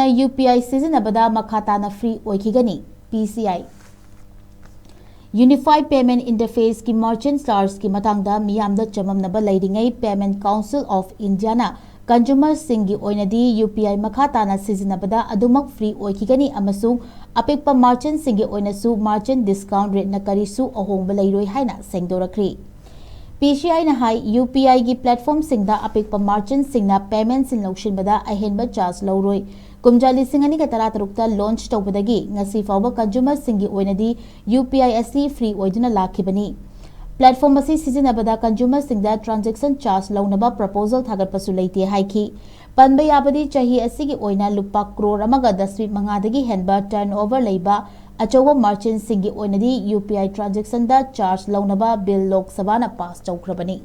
na UPI Sijinnabada Makha Tana free Oikhigani PCI Unified Payment Interface ki Merchant Stars ki matangda miyamda chamamnaba leiringai Payment Council of India na Consumer Singi Oinadi UPI Makha Tana Sijinnabada adumak free Oikhigani amasung apikpa merchant singi oinasu merchant discount rate na karisu ahongba leiroi haina sengdorakri PCI na hai UPI gi platform singda apikpa merchant singna payment sin laushinbada ahenba charge lauroi kumjali singani ka taratarukta launch tawbadagi ngasi fawba consumer singi oinadi UPI asi free oiduna lakhibani platform asi Sijinnabada consumer singda transaction charge launaba proposal thagatpasu leite haiki panba yabadi chahi asigi oina lupa crore amaga 10.5 henba turnover leiba achowa merchant singi oinadi UPI transaction da charge launaba bill lok sabana pass chawkrabani